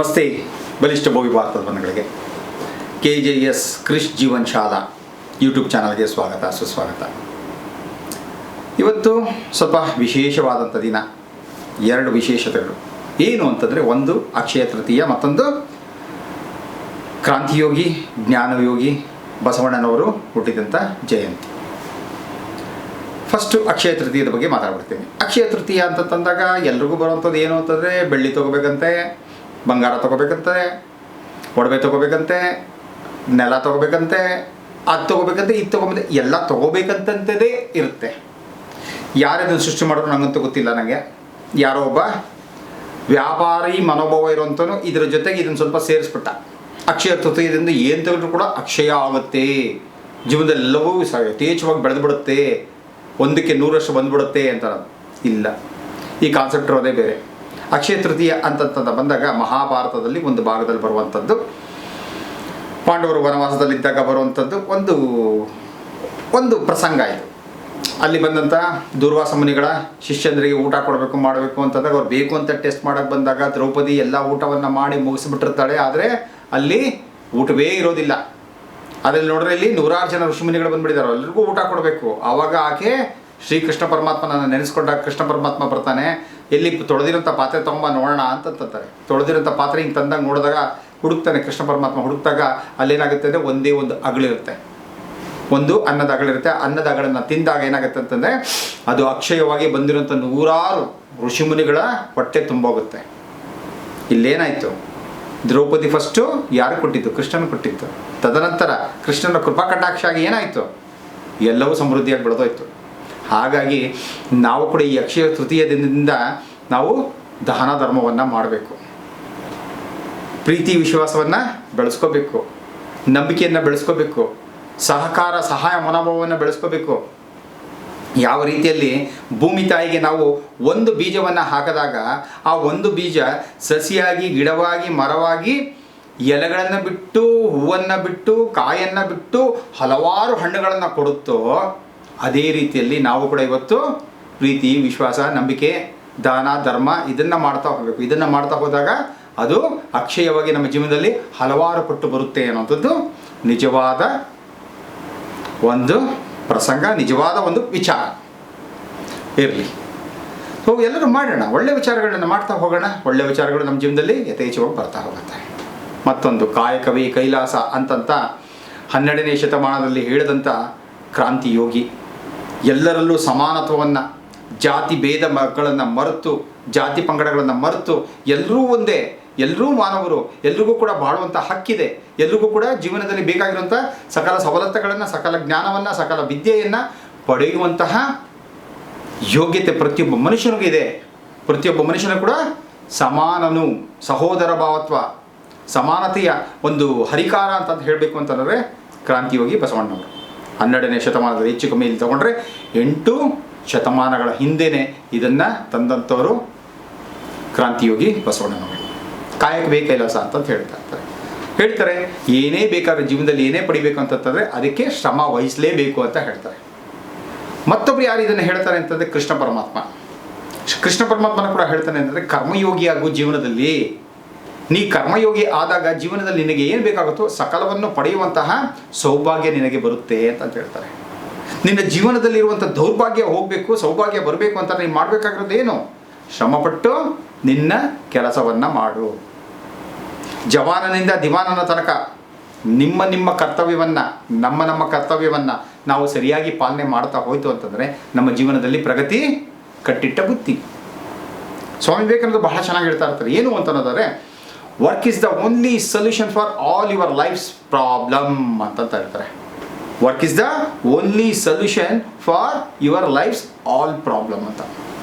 ನಮಸ್ತೆ ಬಲಿಷ್ಠ ಭವ್ಯ ಭಾರತದ ಬಂಧುಗಳಿಗೆ KJS ಕ್ರಿಶ್ ಜೀವನ್ ಶಾಲಾ ಯೂಟ್ಯೂಬ್ ಚಾನಲ್ಗೆ ಸ್ವಾಗತ ಸುಸ್ವಾಗತ. ಇವತ್ತು ಸ್ವಲ್ಪ ವಿಶೇಷವಾದಂಥ ದಿನ. ಎರಡು ವಿಶೇಷತೆಗಳು ಏನು ಅಂತಂದರೆ, ಒಂದು ಅಕ್ಷಯ ತೃತೀಯ, ಮತ್ತೊಂದು ಕ್ರಾಂತಿಯೋಗಿ ಜ್ಞಾನಯೋಗಿ ಬಸವಣ್ಣನವರು ಹುಟ್ಟಿದಂಥ ಜಯಂತಿ. ಫಸ್ಟು ಅಕ್ಷಯ ತೃತೀಯದ ಬಗ್ಗೆ ಮಾತಾಡ್ಬಿಡ್ತೀನಿ. ಅಕ್ಷಯ ತೃತೀಯ ಅಂತಂದಾಗ ಎಲ್ರಿಗೂ ಬರುವಂಥದ್ದು ಏನು ಅಂತಂದರೆ, ಬೆಳ್ಳಿ ತೊಗೋಬೇಕಂತೆ, ಬಂಗಾರ ತೊಗೋಬೇಕಂತೆ, ಒಡವೆ ತೊಗೋಬೇಕಂತೆ, ನೆಲ ತೊಗೋಬೇಕಂತೆ, ಅದು ತೊಗೋಬೇಕಂತೆ, ಇದು ತೊಗೋಬೇಕಂತೆ, ಎಲ್ಲ ತೊಗೋಬೇಕಂತಂತದೇ ಇರುತ್ತೆ. ಯಾರದನ್ನು ಸೃಷ್ಟಿ ಮಾಡೋರು ನನಗಂತೂ ಗೊತ್ತಿಲ್ಲ. ನನಗೆ ಯಾರೋ ಒಬ್ಬ ವ್ಯಾಪಾರಿ ಮನೋಭಾವ ಇರೋಂಥನು ಇದರ ಜೊತೆಗೆ ಇದನ್ನು ಸ್ವಲ್ಪ ಸೇರಿಸ್ಬಿಟ್ಟ. ಅಕ್ಷಯ ತೃತೀಯದಿಂದ ಏನು ತೆಗೆದ್ರೂ ಕೂಡ ಅಕ್ಷಯ ಆಗುತ್ತೆ, ಜೀವನದೆಲ್ಲವೂ ಯಥೇಚ್ಛವಾಗಿ ಬೆಳೆದು ಬಿಡುತ್ತೆ, ಒಂದಕ್ಕೆ 100 ಬಂದ್ಬಿಡುತ್ತೆ ಅಂತ. ಇಲ್ಲ, ಈ ಕಾನ್ಸೆಪ್ಟ್ ಇರೋದೇ ಬೇರೆ. ಅಕ್ಷಯ ತೃತೀಯ ಅಂತಂತ ಬಂದಾಗ ಮಹಾಭಾರತದಲ್ಲಿ ಒಂದು ಭಾಗದಲ್ಲಿ ಬರುವಂಥದ್ದು, ಪಾಂಡವರು ವನವಾಸದಲ್ಲಿದ್ದಾಗ ಬರುವಂಥದ್ದು ಒಂದು ಪ್ರಸಂಗ ಇದು. ಅಲ್ಲಿ ಬಂದಂಥ ದುರ್ವಾಸ ಮುನಿಗಳ ಶಿಷ್ಯಂದ್ರಿಗೆ ಊಟ ಕೊಡಬೇಕು ಮಾಡಬೇಕು ಅಂತಂದಾಗ ಅವ್ರು ಬೇಕು ಅಂತ ಟೆಸ್ಟ್ ಮಾಡೋಕ್ಕೆ ಬಂದಾಗ ದ್ರೌಪದಿ ಎಲ್ಲ ಊಟವನ್ನು ಮಾಡಿ ಮುಗಿಸ್ಬಿಟ್ಟಿರ್ತಾಳೆ. ಆದರೆ ಅಲ್ಲಿ ಊಟವೇ ಇರೋದಿಲ್ಲ. ಅದ್ರಲ್ಲಿ ನೋಡ್ರೆ ಇಲ್ಲಿ 100 ಜನ ಋಷಿಮುನಿಗಳು ಬಂದ್ಬಿಟ್ಟಿದ್ದಾರೆ, ಎಲ್ಲರಿಗೂ ಊಟ ಕೊಡಬೇಕು. ಆವಾಗ ಆಕೆ ಶ್ರೀಕೃಷ್ಣ ಪರಮಾತ್ಮನ ನೆನೆಸ್ಕೊಂಡಾಗ ಕೃಷ್ಣ ಪರಮಾತ್ಮ ಬರ್ತಾನೆ, ಎಲ್ಲಿ ತೊಳೆದಿರೋಂಥ ಪಾತ್ರೆ ತೊಗೊಂಬ ನೋಡೋಣ ಅಂತಂತಾರೆ. ತೊಳೆದಿರೋಂಥ ಪಾತ್ರೆ ಹಿಂಗೆ ತಂದಾಗ ನೋಡಿದಾಗ ಹುಡುಕ್ತಾನೆ ಕೃಷ್ಣ ಪರಮಾತ್ಮ. ಹುಡುಕ್ದಾಗ ಅಲ್ಲೇನಾಗುತ್ತೆ ಅಂದರೆ ಒಂದೇ ಒಂದು ಅಗಳಿರುತ್ತೆ, ಒಂದು ಅನ್ನದ ಅಗಳಿರುತ್ತೆ. ಅನ್ನದ ಅಗಳನ್ನು ತಿಂದಾಗ ಏನಾಗುತ್ತೆ ಅಂತಂದರೆ ಅದು ಅಕ್ಷಯವಾಗಿ ಬಂದಿರೋಂಥ 100 ಋಷಿಮುನಿಗಳ ಹೊಟ್ಟೆ ತುಂಬೋಗುತ್ತೆ. ಇಲ್ಲೇನಾಯಿತು, ದ್ರೌಪದಿ ಫಸ್ಟು ಯಾರು ಕೊಟ್ಟಿದ್ದು? ಕೃಷ್ಣನ ಕೊಟ್ಟಿತ್ತು. ತದನಂತರ ಕೃಷ್ಣನ ಕೃಪಾ ಕಟಾಕ್ಷ ಆಗಿ ಏನಾಯಿತು, ಎಲ್ಲವೂ ಸಮೃದ್ಧಿಯಾಗಿ ಬೆಳೆದೋಯ್ತು. ಹಾಗಾಗಿ ನಾವು ಕೂಡ ಈ ಅಕ್ಷಯ ತೃತೀಯ ದಿನದಿಂದ ನಾವು ದಾನ ಧರ್ಮವನ್ನು ಮಾಡಬೇಕು, ಪ್ರೀತಿ ವಿಶ್ವಾಸವನ್ನು ಬೆಳೆಸ್ಕೋಬೇಕು, ನಂಬಿಕೆಯನ್ನು ಬೆಳೆಸ್ಕೋಬೇಕು, ಸಹಕಾರ ಸಹಾಯ ಮನೋಭಾವವನ್ನು ಬೆಳೆಸ್ಕೋಬೇಕು. ಯಾವ ರೀತಿಯಲ್ಲಿ ಭೂಮಿ ತಾಯಿಗೆ ನಾವು ಒಂದು ಬೀಜವನ್ನು ಹಾಕಿದಾಗ ಆ ಒಂದು ಬೀಜ ಸಸಿಯಾಗಿ ಗಿಡವಾಗಿ ಮರವಾಗಿ ಎಲೆಗಳನ್ನು ಬಿಟ್ಟು ಹೂವನ್ನು ಬಿಟ್ಟು ಕಾಯನ್ನು ಬಿಟ್ಟು ಹಲವಾರು ಹಣ್ಣುಗಳನ್ನು ಕೊಡುತ್ತೋ, ಅದೇ ರೀತಿಯಲ್ಲಿ ನಾವು ಕೂಡ ಇವತ್ತು ಪ್ರೀತಿ ವಿಶ್ವಾಸ ನಂಬಿಕೆ ದಾನ ಧರ್ಮ ಇದನ್ನು ಮಾಡ್ತಾ ಹೋಗಬೇಕು. ಇದನ್ನು ಮಾಡ್ತಾ ಹೋದಾಗ ಅದು ಅಕ್ಷಯವಾಗಿ ನಮ್ಮ ಜೀವನದಲ್ಲಿ ಹಲವಾರು ಪಟ್ಟು ಬರುತ್ತೆ ಅನ್ನೋಂಥದ್ದು ನಿಜವಾದ ಒಂದು ಪ್ರಸಂಗ, ನಿಜವಾದ ಒಂದು ವಿಚಾರ ಇರಲಿ. ಸೊ ಎಲ್ಲರೂ ಮಾಡೋಣ, ಒಳ್ಳೆ ವಿಚಾರಗಳನ್ನ ಮಾಡ್ತಾ ಹೋಗೋಣ. ಒಳ್ಳೆ ವಿಚಾರಗಳು ನಮ್ಮ ಜೀವನದಲ್ಲಿ ಯಥೇಚ್ಛವಾಗಿ ಬರ್ತಾ ಹೋಗುತ್ತೆ. ಮತ್ತೊಂದು ಕಾಯಕವೇ ಕೈಲಾಸ ಅಂತಂತ 12ನೇ ಶತಮಾನದಲ್ಲಿ ಹೇಳಿದಂಥ ಕ್ರಾಂತಿಯೋಗಿ, ಎಲ್ಲರಲ್ಲೂ ಸಮಾನತ್ವವನ್ನು, ಜಾತಿ ಭೇದ ಮಗಳನ್ನು ಮರೆತು, ಜಾತಿ ಪಂಗಡಗಳನ್ನು ಮರೆತು ಎಲ್ಲರೂ ಒಂದೇ, ಎಲ್ಲರೂ ಮಾನವರು, ಎಲ್ರಿಗೂ ಕೂಡ ಬಾಳುವಂಥ ಹಕ್ಕಿದೆ, ಎಲ್ರಿಗೂ ಕೂಡ ಜೀವನದಲ್ಲಿ ಬೇಕಾಗಿರುವಂಥ ಸಕಲ ಸವಲತ್ತುಗಳನ್ನು, ಸಕಲ ಜ್ಞಾನವನ್ನು, ಸಕಲ ವಿದ್ಯೆಯನ್ನು ಪಡೆಯುವಂತಹ ಯೋಗ್ಯತೆ ಪ್ರತಿಯೊಬ್ಬ ಮನುಷ್ಯನಿಗೂ ಇದೆ. ಪ್ರತಿಯೊಬ್ಬ ಮನುಷ್ಯನು ಕೂಡ ಸಮಾನನು, ಸಹೋದರ ಭಾವತ್ವ, ಸಮಾನತೆಯ ಒಂದು ಹರಿಕಾರ ಅಂತ ಹೇಳಬೇಕು ಅಂತಂದರೆ ಕ್ರಾಂತಿಯೋಗಿ ಬಸವಣ್ಣವರು 12ನೇ ಶತಮಾನದಲ್ಲಿ ಹೆಚ್ಚು ಕಮ್ಮಿ ಇಲ್ಲಿ ತಗೊಂಡ್ರೆ 8 ಶತಮಾನಗಳ ಹಿಂದೆಯೇ ಇದನ್ನು ತಂದಂಥವರು ಕ್ರಾಂತಿಯೋಗಿ ಬಸವಣ್ಣನವರು. ಕಾಯಕವೇ ಕೈಲಾಸ ಅಂತ ಹೇಳ್ತಾರೆ. ಏನೇ ಬೇಕಾದ್ರೆ ಜೀವನದಲ್ಲಿ ಏನೇ ಪಡಿಬೇಕು ಅಂತಂದರೆ ಅದಕ್ಕೆ ಶ್ರಮ ವಹಿಸಲೇಬೇಕು ಅಂತ ಹೇಳ್ತಾರೆ. ಮತ್ತೊಬ್ರು ಯಾರು ಇದನ್ನು ಹೇಳ್ತಾರೆ ಅಂತಂದರೆ ಕೃಷ್ಣ ಪರಮಾತ್ಮ. ಕೃಷ್ಣ ಪರಮಾತ್ಮನ ಕೂಡ ಹೇಳ್ತಾನೆ ಅಂತಂದರೆ, ಕರ್ಮಯೋಗಿಯಾಗು ಜೀವನದಲ್ಲಿ. ನೀ ಕರ್ಮಯೋಗಿ ಆದಾಗ ಜೀವನದಲ್ಲಿ ನಿನಗೆ ಏನು ಬೇಕಾಗುತ್ತೋ ಸಕಲವನ್ನು ಪಡೆಯುವಂತಹ ಸೌಭಾಗ್ಯ ನಿನಗೆ ಬರುತ್ತೆ ಅಂತ ಹೇಳ್ತಾರೆ. ನಿನ್ನ ಜೀವನದಲ್ಲಿರುವಂಥ ದೌರ್ಭಾಗ್ಯ ಹೋಗಬೇಕು, ಸೌಭಾಗ್ಯ ಬರಬೇಕು ಅಂತ ನೀನು ಮಾಡಬೇಕಾಗಿರೋದು ಏನು? ಶ್ರಮಪಟ್ಟು ನಿನ್ನ ಕೆಲಸವನ್ನು ಮಾಡು. ಜವಾನನಿಂದ ದಿವಾನನ ತನಕ ನಿಮ್ಮ ಕರ್ತವ್ಯವನ್ನು, ನಮ್ಮ ಕರ್ತವ್ಯವನ್ನು ನಾವು ಸರಿಯಾಗಿ ಪಾಲನೆ ಮಾಡ್ತಾ ಹೋಯ್ತು ಅಂತಂದರೆ ನಮ್ಮ ಜೀವನದಲ್ಲಿ ಪ್ರಗತಿ ಕಟ್ಟಿಟ್ಟ ಬುತ್ತಿ. ಸ್ವಾಮಿ ವಿವೇಕಾನಂದರು ಬಹಳ ಚೆನ್ನಾಗಿ ಹೇಳ್ತಾ ಇರ್ತಾರೆ. ಏನು ಅಂತಂದರೆ, work is the only solution for all your life's problem ಅಂತ ಹೇಳ್ತಾರೆ. Work is the only solution for your life's all problem ಅಂತ.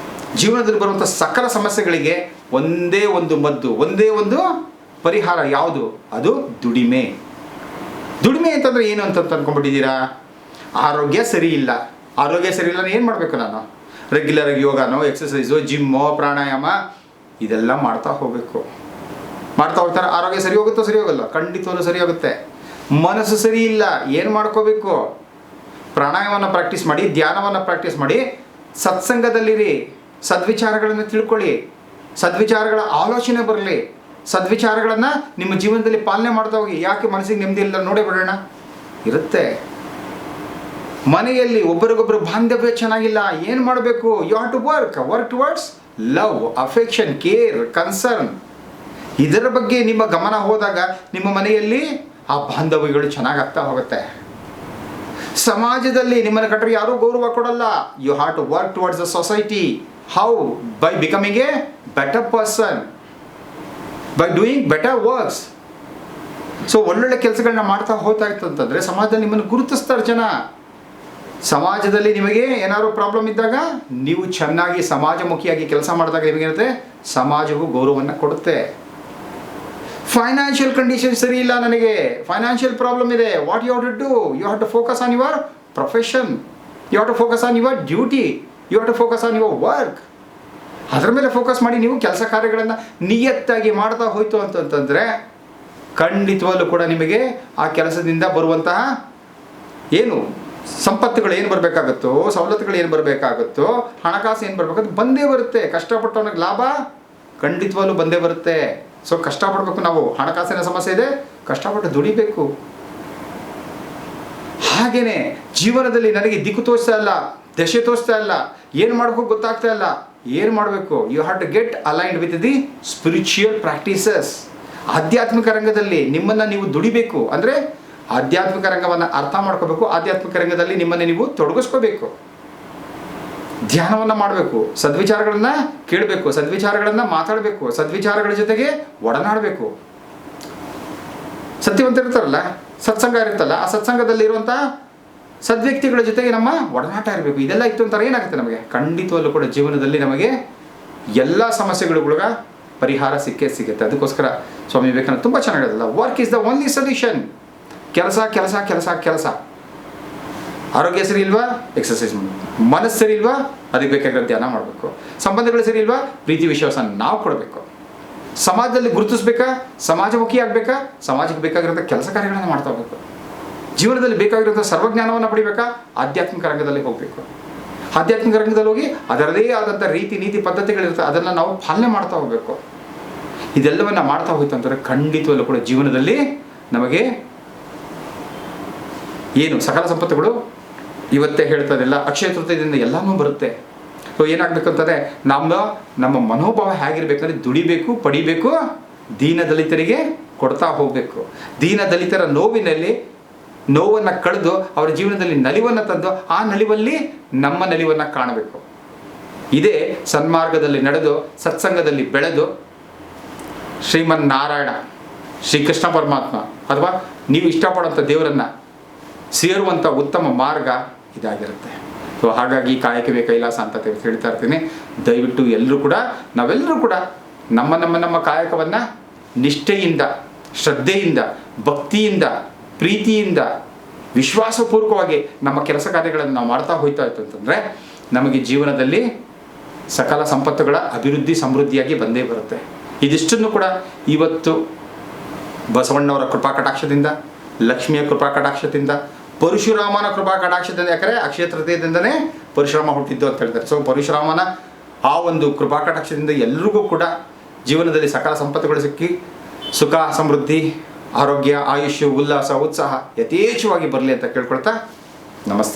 ಜೀವನದಲ್ಲಿ ಬರುವಂಥ ಸಕಲ ಸಮಸ್ಯೆಗಳಿಗೆ ಒಂದೇ ಒಂದು ಮದ್ದು, ಒಂದೇ ಒಂದು ಪರಿಹಾರ. ಯಾವುದು? ಅದು ದುಡಿಮೆ. ದುಡಿಮೆ ಅಂತಂದರೆ ಏನು ಅಂತ ಅಂದ್ಕೊಂಡ್ಬಿಟ್ಟಿದ್ದೀರಾ? ಆರೋಗ್ಯ ಸರಿ ಇಲ್ಲ ಏನು ಮಾಡಬೇಕು? ನಾನು ರೆಗ್ಯುಲರಾಗಿ ಯೋಗನೋ, ಎಕ್ಸಸೈಸು, ಜಿಮ್ಮೋ, ಪ್ರಾಣಾಯಾಮ ಇದೆಲ್ಲ ಮಾಡ್ತಾ ಹೋಗಬೇಕು. ಮಾಡ್ತಾ ಹೋಗ್ತಾರೆ. ಆರೋಗ್ಯ ಸರಿ ಹೋಗುತ್ತೋ? ಸರಿ ಹೋಗಲ್ಲ, ಖಂಡಿತವೂ ಸರಿ ಹೋಗುತ್ತೆ. ಮನಸ್ಸು ಸರಿ ಇಲ್ಲ, ಏನು ಮಾಡ್ಕೋಬೇಕು? ಪ್ರಾಣಾಯಾಮವನ್ನು ಪ್ರಾಕ್ಟೀಸ್ ಮಾಡಿ, ಧ್ಯಾನವನ್ನು ಪ್ರಾಕ್ಟೀಸ್ ಮಾಡಿ, ಸತ್ಸಂಗದಲ್ಲಿರಿ, ಸದ್ವಿಚಾರಗಳನ್ನು ತಿಳ್ಕೊಳ್ಳಿ, ಸದ್ವಿಚಾರಗಳ ಆಲೋಚನೆ ಬರಲಿ, ಸದ್ವಿಚಾರಗಳನ್ನು ನಿಮ್ಮ ಜೀವನದಲ್ಲಿ ಪಾಲನೆ ಮಾಡ್ತಾ ಹೋಗಿ. ಯಾಕೆ ಮನಸ್ಸಿಗೆ ನೆಮ್ಮದಿ ಇಲ್ಲ ನೋಡೇ ಬಿಡೋಣ, ಇರುತ್ತೆ. ಮನೆಯಲ್ಲಿ ಒಬ್ಬರಿಗೊಬ್ಬರು ಬಾಂಧವ್ಯ ಚೆನ್ನಾಗಿಲ್ಲ, ಏನು ಮಾಡಬೇಕು? You have to work towards love, affection, care, concern. ಇದರ ಬಗ್ಗೆ ನಿಮ್ಮ ಗಮನ ಹೋದಾಗ ನಿಮ್ಮ ಮನೆಯಲ್ಲಿ ಆ ಬಾಂಧವ್ಯಗಳು ಚೆನ್ನಾಗಾಗ್ತಾ ಹೋಗುತ್ತೆ. ಸಮಾಜದಲ್ಲಿ ನಿಮ್ಮನ್ನು ಕಂಡ್ರೆ ಯಾರೂ ಗೌರವ ಕೊಡಲ್ಲ. You have to work towards the society. How? By becoming a better person, by doing better works. So ಒಳ್ಳೊಳ್ಳೆ ಕೆಲಸಗಳನ್ನ ಮಾಡ್ತಾ ಹೋಗ್ತಾ ಇತ್ತು ಅಂತಂದರೆ ಸಮಾಜದಲ್ಲಿ ನಿಮ್ಮನ್ನು ಗುರುತಿಸ್ತಾರೆ ಜನ. ಸಮಾಜದಲ್ಲಿ ನಿಮಗೆ ಏನಾದ್ರು ಪ್ರಾಬ್ಲಮ್ ಇದ್ದಾಗ ನೀವು ಚೆನ್ನಾಗಿ ಸಮಾಜಮುಖಿಯಾಗಿ ಕೆಲಸ ಮಾಡಿದಾಗ ನಿಮಗೇನಿರುತ್ತೆ, ಸಮಾಜವು ಗೌರವವನ್ನು ಕೊಡುತ್ತೆ. ಫೈನಾನ್ಷಿಯಲ್ ಕಂಡೀಷನ್ ಸರಿ ಇಲ್ಲ, ನನಗೆ ಫೈನಾನ್ಷಿಯಲ್ ಪ್ರಾಬ್ಲಮ್ ಇದೆ. What you have to do? You have to focus on your profession, you have to focus on your duty, you have to focus on your work. ಅದರ ಮೇಲೆ ಫೋಕಸ್ ಮಾಡಿ ನೀವು ಕೆಲಸ ಕಾರ್ಯಗಳನ್ನು ನಿಯತ್ತಾಗಿ ಮಾಡ್ತಾ ಹೋಯ್ತು ಅಂತಂತಂದರೆ ಖಂಡಿತವಾಗ್ಲೂ ಕೂಡ ನಿಮಗೆ ಆ ಕೆಲಸದಿಂದ ಬರುವಂತಹ ಏನು ಸಂಪತ್ತುಗಳು ಏನು ಬರಬೇಕಾಗುತ್ತೋ, ಸವಲತ್ತುಗಳು ಏನು ಬರಬೇಕಾಗುತ್ತೋ, ಹಣಕಾಸು ಏನು ಬರಬೇಕಾಗುತ್ತೆ ಬಂದೇ ಬರುತ್ತೆ. ಕಷ್ಟಪಟ್ಟವನಿಗೆ ಲಾಭ ಖಂಡಿತವಾಗ್ಲೂ ಬಂದೇ ಬರುತ್ತೆ. ಸೊ ಕಷ್ಟಪಡಬೇಕು. ನಾವು ಹಣಕಾಸಿನ ಸಮಸ್ಯೆ ಇದೆ, ಕಷ್ಟಪಟ್ಟು ದುಡಿಬೇಕು. ಹಾಗೆಯೇ ಜೀವನದಲ್ಲಿ ನನಗೆ ದಿಕ್ಕು ತೋರಿಸ್ತಾ ಇಲ್ಲ, ದಶೆ ತೋರಿಸ್ತಾ ಇಲ್ಲ, ಏನು ಮಾಡಬೇಕು ಗೊತ್ತಾಗ್ತಾ ಇಲ್ಲ, ಏನು ಮಾಡಬೇಕು? You have to get aligned with the spiritual practices. ಆಧ್ಯಾತ್ಮಿಕ ರಂಗದಲ್ಲಿ ನಿಮ್ಮನ್ನು ನೀವು ದುಡಿಬೇಕು. ಅಂದರೆ ಆಧ್ಯಾತ್ಮಿಕ ರಂಗವನ್ನು ಅರ್ಥ ಮಾಡ್ಕೋಬೇಕು, ಆಧ್ಯಾತ್ಮಿಕ ರಂಗದಲ್ಲಿ ನಿಮ್ಮನ್ನು ನೀವು ತೊಡಗಿಸ್ಕೋಬೇಕು, ಧ್ಯಾನವನ್ನು ಮಾಡಬೇಕು, ಸದ್ವಿಚಾರಗಳನ್ನು ಕೇಳಬೇಕು, ಸದ್ವಿಚಾರಗಳನ್ನು ಮಾತಾಡಬೇಕು, ಸದ್ವಿಚಾರಗಳ ಜೊತೆಗೆ ಒಡನಾಡಬೇಕು. ಸತ್ಯವಂತರಿರ್ತಾರಲ್ಲ, ಸತ್ಸಂಗ ಇರುತ್ತಲ್ಲ, ಆ ಸತ್ಸಂಗದಲ್ಲಿರುವಂಥ ಸದ್ವ್ಯಕ್ತಿಗಳ ಜೊತೆಗೆ ನಮ್ಮ ಒಡನಾಟ ಇರಬೇಕು. ಇದೆಲ್ಲ ಇತ್ತು ಅಂತಾರೆ ಏನಾಗುತ್ತೆ ನಮಗೆ? ಖಂಡಿತವಲ್ಲೂ ಕೂಡ ಜೀವನದಲ್ಲಿ ನಮಗೆ ಎಲ್ಲ ಸಮಸ್ಯೆಗಳ ಪರಿಹಾರ ಸಿಗುತ್ತೆ. ಅದಕ್ಕೋಸ್ಕರ ಸ್ವಾಮಿ ವಿವೇಕಾನಂದ ತುಂಬ ಚೆನ್ನಾಗಿರೋದಲ್ಲ, work is the only solution. ಕೆಲಸ ಕೆಲಸ ಕೆಲಸ ಕೆಲಸ. ಆರೋಗ್ಯ ಸರಿ ಇಲ್ವಾ? ಎಕ್ಸಸೈಸ್ ಮಾಡಬೇಕು. ಮನಸ್ಸು ಸರಿ ಇಲ್ವಾ? ಅದಕ್ಕೆ ಬೇಕಾಗಿರೋ ಧ್ಯಾನ ಮಾಡಬೇಕು. ಸಂಬಂಧಗಳು ಸರಿ ಇಲ್ವಾ? ಪ್ರೀತಿ ವಿಶ್ವಾಸ ನಾವು ಕೊಡಬೇಕು. ಸಮಾಜದಲ್ಲಿ ಗುರುತಿಸ್ಬೇಕಾ? ಸಮಾಜಮುಖಿ ಆಗಬೇಕಾ? ಸಮಾಜಕ್ಕೆ ಬೇಕಾಗಿರೋಂಥ ಕೆಲಸ ಕಾರ್ಯಗಳನ್ನು ಮಾಡ್ತಾ ಹೋಗಬೇಕು. ಜೀವನದಲ್ಲಿ ಬೇಕಾಗಿರೋಂಥ ಸರ್ವಜ್ಞಾನವನ್ನು ಪಡಿಬೇಕಾ? ಆಧ್ಯಾತ್ಮಿಕ ರಂಗದಲ್ಲಿ ಹೋಗಬೇಕು. ಆಧ್ಯಾತ್ಮಿಕ ರಂಗದಲ್ಲಿ ಹೋಗಿ ಅದರದೇ ಆದಂಥ ರೀತಿ ನೀತಿ ಪದ್ಧತಿಗಳಿರುತ್ತೆ, ಅದನ್ನು ನಾವು ಪಾಲನೆ ಮಾಡ್ತಾ ಹೋಗಬೇಕು. ಇದೆಲ್ಲವನ್ನು ಮಾಡ್ತಾ ಹೋಯ್ತು ಅಂತಂದರೆ ಖಂಡಿತವಲ್ಲೂ ಕೂಡ ಜೀವನದಲ್ಲಿ ನಮಗೆ ಏನು ಸಕಲ ಸಂಪತ್ತುಗಳು ಇವತ್ತೇ ಹೇಳ್ತದೆಲ್ಲ ಅಕ್ಷಯ ತೃತೀಯದಿಂದ ಎಲ್ಲನೂ ಬರುತ್ತೆ. ಸೊ ಏನಾಗಬೇಕಂತಂದರೆ ನಮ್ಮ ಮನೋಭಾವ ಹೇಗಿರ್ಬೇಕಂದ್ರೆ ದುಡಿಬೇಕು, ಪಡಿಬೇಕು, ದೀನ ದಲಿತರಿಗೆ ಕೊಡ್ತಾ ಹೋಗಬೇಕು. ದೀನ ದಲಿತರ ನೋವನ್ನು ಕಳೆದು ಅವರ ಜೀವನದಲ್ಲಿ ನಲಿವನ್ನು ತಂದು ಆ ನಲಿವಲ್ಲಿ ನಮ್ಮ ನಲಿವನ್ನು ಕಾಣಬೇಕು. ಇದೇ ಸನ್ಮಾರ್ಗದಲ್ಲಿ ನಡೆದು ಸತ್ಸಂಗದಲ್ಲಿ ಬೆಳೆದು ಶ್ರೀಮನ್ನಾರಾಯಣ ಶ್ರೀಕೃಷ್ಣ ಪರಮಾತ್ಮ ಅಥವಾ ನೀವು ಇಷ್ಟಪಡುವಂಥ ದೇವರನ್ನು ಸೇರುವಂಥ ಉತ್ತಮ ಮಾರ್ಗ ಇದಾಗಿರುತ್ತೆ. ಸೊ ಹಾಗಾಗಿ ಕಾಯಕವೇ ಕೈಲಾಸ ಅಂತ ಹೇಳ್ತಾ ಇರ್ತೀನಿ. ದಯವಿಟ್ಟು ನಾವೆಲ್ಲರೂ ಕೂಡ ನಮ್ಮ ಕಾಯಕವನ್ನು ನಿಷ್ಠೆಯಿಂದ, ಶ್ರದ್ಧೆಯಿಂದ, ಭಕ್ತಿಯಿಂದ, ಪ್ರೀತಿಯಿಂದ, ವಿಶ್ವಾಸಪೂರ್ವಕವಾಗಿ ನಮ್ಮ ಕೆಲಸ ಕಾರ್ಯಗಳನ್ನು ನಾವು ಮಾಡ್ತಾ ಹೋಗ್ತಾ ಇತ್ತು ಅಂತಂದರೆ ನಮಗೆ ಜೀವನದಲ್ಲಿ ಸಕಲ ಸಂಪತ್ತುಗಳ ಅಭಿವೃದ್ಧಿ ಸಮೃದ್ಧಿಯಾಗಿ ಬಂದೇ ಬರುತ್ತೆ. ಇದಿಷ್ಟನ್ನು ಕೂಡ ಇವತ್ತು ಬಸವಣ್ಣವರ ಕೃಪಾ ಕಟಾಕ್ಷದಿಂದ, ಲಕ್ಷ್ಮಿಯ ಕೃಪಾ ಕಟಾಕ್ಷದಿಂದ, ಪರಶುರಾಮನ ಕೃಪಾ ಕಟಾಕ್ಷದಿಂದ, ಯಾಕಂದರೆ ಅಕ್ಷಯ ತೃತೀಯದಿಂದನೇ ಪರಶುರಾಮ ಹುಟ್ಟಿದ್ದು ಅಂತ ಹೇಳ್ತಾರೆ. ಸೊ ಪರಶುರಾಮನ ಆ ಒಂದು ಕೃಪಾ ಕಟಾಕ್ಷದಿಂದ ಎಲ್ರಿಗೂ ಕೂಡ ಜೀವನದಲ್ಲಿ ಸಕಲ ಸಂಪತ್ತುಗಳು ಸಿಕ್ಕಿ ಸುಖ ಸಮೃದ್ಧಿ ಆರೋಗ್ಯ ಆಯುಷ್ಯ ಉಲ್ಲಾಸ ಉತ್ಸಾಹ ಯಥೇಚ್ಛವಾಗಿ ಬರಲಿ ಅಂತ ಕೇಳ್ಕೊಳ್ತಾ ನಮಸ್ತೆ.